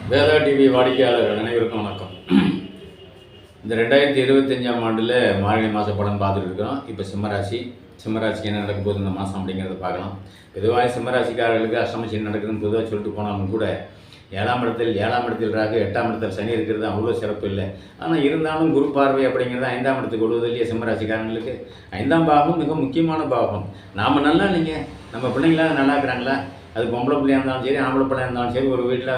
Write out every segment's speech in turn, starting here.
Veda TV வாடிக்கையாளர்கள் அனைவருக்கும் வணக்கம். இந்த 2025ஆம் ஆண்டில் மார்கழி மாத படம் பார்த்துட்டு இருக்கிறோம். இப்போ சிம்மராசிக்கு என்ன நடக்க போகுது இந்த மாதம் அப்படிங்கிறத பார்க்கலாம். பொதுவாக சிம்மராசிக்காரர்களுக்கு அஷ்டமசனி நடக்குதுன்னு பொதுவாக சொல்லிட்டு போனாலும் கூட 7ஆம் இடத்தில் ராகு, 8ஆம் இடத்தில் சனி இருக்கிறது அவ்வளோ சிறப்பு இல்லை. ஆனால் இருந்தாலும் குரு பார்வை அப்படிங்கிறது 5ஆம் இடத்துக்கு கொடுவது இல்லையா சிம்மராசிக்காரங்களுக்கு. 5ஆம் பாகம் மிக முக்கியமான பாகம். நாம் நல்லா இல்லைங்க, நம்ம பிள்ளைங்களாம் நல்லா இருக்கிறாங்களா? அது பொம்பளை பிள்ளையாக இருந்தாலும் சரி, ஆம்பளை பிள்ளையாக இருந்தாலும் சரி, ஒரு வீட்டில்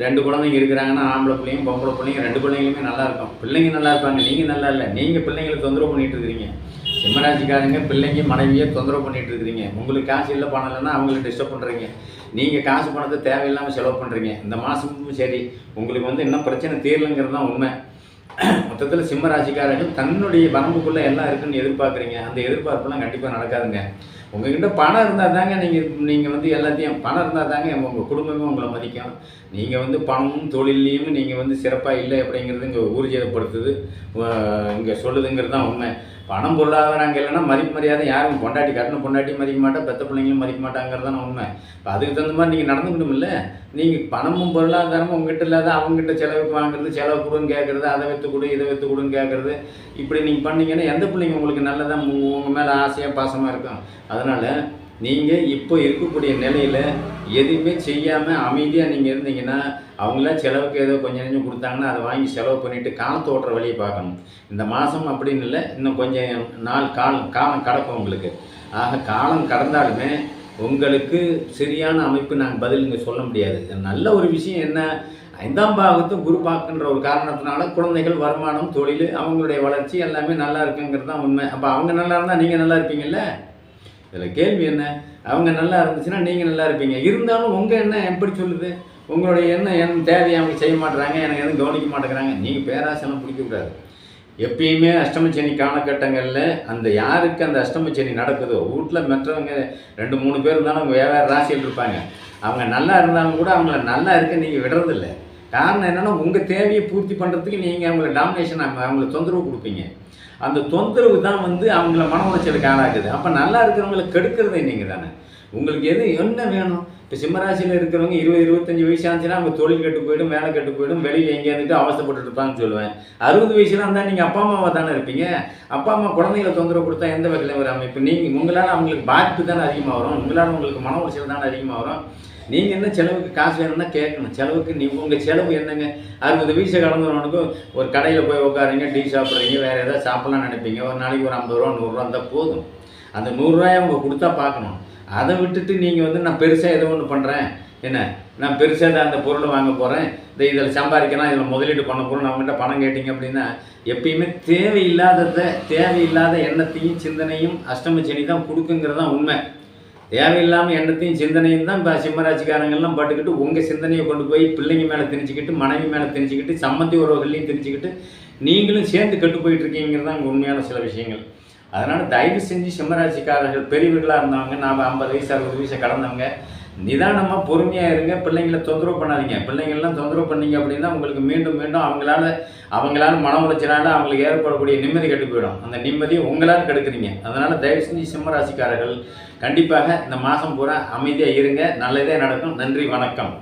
2 குழந்தைங்க இருக்கிறாங்கன்னா ஆம்பளை பிள்ளையும் பொம்பளை பிள்ளைங்க 2 பிள்ளைங்களுமே நல்லா இருக்கும். பிள்ளைங்க நல்லா இருப்பாங்க, நீங்கள் நல்லா இல்லை. நீங்கள் பிள்ளைங்களை தொந்தரவு பண்ணிகிட்டு இருக்கிறீங்க. சிம்மராசிக்காரங்க பிள்ளைங்க மனைவியை தொந்தரவு பண்ணிகிட்டு இருக்கிறீங்க. உங்களுக்கு காசு இல்லை, பணம் இல்லைன்னா அவங்களை டிஸ்டர்ப் பண்ணுறீங்க. நீங்கள் காசு பணத்தை தேவையில்லாமல் செலவு பண்ணுறீங்க. இந்த மாதமும் சரி உங்களுக்கு இன்னும் பிரச்சனை தீரலைங்கிறது தான் உண்மை. மொத்தத்தில் சிம்மராசிக்காரர்கள் தன்னுடைய வரம்புக்குள்ளே எல்லாம் இருக்குன்னு எதிர்பார்க்குறீங்க. அந்த எதிர்பார்ப்பெல்லாம் கண்டிப்பாக நடக்காதுங்க. உங்கள்கிட்ட பணம் இருந்தால் தாங்க நீங்கள் எல்லாத்தையும் பணம் இருந்தால் தாங்க உங்கள் குடும்பமே உங்களை மதிக்கும். நீங்கள் பணமும் தொழிலையும் நீங்கள் சிறப்பாக இல்லை அப்படிங்கிறது இங்கே ஊர்ஜிதப்படுத்துது, இங்கே சொல்லுதுங்கிறது தான் உண்மை. பணம் பொருளாதாரம் அங்கே இல்லைன்னா மதிப்பு மரியாதை யாரும் கட்டணும் பொண்டாட்டி மதிக்க மாட்டா, பெற்ற பிள்ளைங்களும் மதிக்க மாட்டாங்கிறது தான் உண்மை. இப்போ அதுக்கு தகுந்த மாதிரி நீங்கள் நடந்துக்கணும் இல்லை. நீங்கள் பணமும் பொருளாதாரமும் உங்ககிட்ட இல்லாத அவங்ககிட்ட செலவுக்கு வாங்குறது, செலவு கொடுன்னு கேட்குறது, அதை வைத்து கொடு இதை வைத்து கொடுன்னு கேட்குறது, இப்படி நீங்கள் பண்ணீங்கன்னா எந்த பிள்ளைங்க உங்களுக்கு நல்லதான் உங்கள் மேலே ஆசையாக பாசமாக இருக்கும். அதனால் நீங்கள் இப்போ இருக்கக்கூடிய நிலையில் எதுவுமே செய்யாமல் அமைதியாக நீங்கள் இருந்தீங்கன்னா அவங்களாம் செலவுக்கு ஏதோ கொஞ்சம் கொடுத்தாங்கன்னா அதை வாங்கி செலவு பண்ணிவிட்டு காலத்தை ஓட்டுற வழியை பார்க்கணும். இந்த மாதம் அப்படின்னு இல்லை, இன்னும் கொஞ்சம் நாள் காலம் கடக்கும் உங்களுக்கு. ஆக காலம் கடந்தாலுமே உங்களுக்கு சரியான அமைப்பு நாங்கள் பதில் இங்கே சொல்ல முடியாது. நல்ல ஒரு விஷயம் என்ன, 5ஆம் பாகத்து குரு பார்க்குன்ற ஒரு காரணத்தினால குழந்தைகள், வருமானம், தொழில், அவங்களுடைய வளர்ச்சி எல்லாமே நல்லா இருக்குங்கிறது தான் உண்மை. அப்போ அவங்க நல்லா இருந்தால் நீங்கள் நல்லா இருப்பீங்கள்ல. இதில் கேள்வி என்ன, அவங்க நல்லா இருந்துச்சுன்னா நீங்கள் நல்லா இருப்பீங்க. இருந்தாலும் உங்கள் எண்ணம் எப்படி சொல்லுது? உங்களுடைய என் தேவையை அவங்க செய்ய மாட்டுறாங்க, எனக்கு எதுவும் கவனிக்க மாட்டேங்கிறாங்க. நீங்கள் பேராசெல்லாம் பிடிக்கக்கூடாது. எப்பயுமே அஷ்டமச்சனி காலகட்டங்களில் அந்த யாருக்கு அந்த அஷ்டமச்சனி நடக்குதோ வீட்டில் மற்றவங்க 2-3 பேர் இருந்தாலும் அவங்க வேறு ராசியில் இருப்பாங்க. அவங்க நல்லா இருந்தாலும் கூட அவங்கள நல்லா இருக்க நீங்கள் விடுறதில்ல. காரணம் என்னென்னா உங்கள் தேவையை பூர்த்தி பண்ணுறதுக்கு நீங்கள் அவங்கள டாமினேஷன், அவங்கள தொந்தரவு கொடுப்பீங்க. அந்த தொந்தரவு தான் அவங்கள மன உளைச்சலுக்கு ஆளாக்குது. அப்போ நல்லா இருக்கிறவங்களை கெடுக்கிறதே நீங்கள் தானே. உங்களுக்கு என்ன வேணும்? இப்போ சிம்மராசியில் இருக்கிறவங்க 20-25 வயசு ஆச்சுன்னா அவங்க தொழில் கெட்டு போய்டும், வேலை கெட்டு போய்டும், வெளியில் எங்கேயாந்துட்டு அவசப்பட்டு இருப்பாங்கன்னு சொல்லுவேன். 60 வயசுலாம் இருந்தால் நீங்கள் அப்பா அம்மாவை தானே இருப்பீங்க. அப்பா அம்மா குழந்தைகளை தொந்தரவு கொடுத்தா எந்த வகையில் ஒரு அமைப்பு? நீங்கள் உங்களால் அவங்களுக்கு பாதிப்பு தானே அதிகமாக வரும், உங்களால் உங்களுக்கு மன உளைச்சல் தானே அதிகமாக வரும். நீங்கள் என்ன செலவுக்கு காசு வேணும்னா கேட்கணும். செலவுக்கு உங்கள் செலவு என்னங்க? 60 வயசு கடந்தவனுக்கு ஒரு கடையில் போய் உட்காருங்க, டீ சாப்பிட்றீங்க, வேறு ஏதாவது சாப்பிட்லாம் நினைப்பீங்க. ஒரு நாளைக்கு ஒரு 50 ரூபா 100 ரூபா இருந்தால் போதும். அந்த 100 ரூபாயை அவங்க கொடுத்தா பார்க்கணும். அதை விட்டுட்டு நீங்கள் நான் பெருசாக ஏதோ ஒன்று பண்ணுறேன், என்ன நான் பெருசாக தான் அந்த பொருளை வாங்க போகிறேன், இதில் சம்பாதிக்கலாம், இதில் முதலீடு பண்ண போகிறோம், நம்மகிட்ட பணம் கேட்டிங்க அப்படின்னா எப்பயுமே தேவையில்லாத எண்ணத்தையும் சிந்தனையும் அஷ்டமச்சனி தான் கொடுக்குங்கிறது தான் உண்மை. தேவையில்லாமல் எண்ணத்தையும் சிந்தனையும் தான் இப்போ சிம்மராசிக்காரங்கள்லாம் பட்டுக்கிட்டு உங்கள் சிந்தனையை கொண்டு போய் பிள்ளைங்க மேலே திணிச்சிக்கிட்டு, மனைவி மேலே திணிச்சிக்கிட்டு, சம்மந்தி உறவுகள்லையும் திணிச்சிக்கிட்டு நீங்களும் சேர்ந்து கெட்டு போயிட்டுருக்கீங்கிறது தான் உண்மையான சில விஷயங்கள். அதனால் தயவு செஞ்சு சிம்மராசிக்காரர்கள் பெரியவர்களாக இருந்தவங்க, நாம் 50 வயசு 60 வயசை கடந்தவங்க, நிதானமாக பொறுமையாக இருங்க. பிள்ளைங்களை தொந்தரவு பண்ணாதீங்க. பிள்ளைங்கள்லாம் தொந்தரவு பண்ணீங்க அப்படின்னா உங்களுக்கு மீண்டும் அவங்களால மன உளைச்சலால் அவங்களுக்கு ஏற்படக்கூடிய நிம்மதி கெட்டு போயிடும். அந்த நிம்மதியை உங்களால் கெடுக்குறீங்க. அதனால் தயவு செஞ்சு சிம்மராசிக்காரர்கள் கண்டிப்பாக இந்த மாதம் பூரா அமைதியாக இருங்க. நல்லதே நடக்கும். நன்றி, வணக்கம்.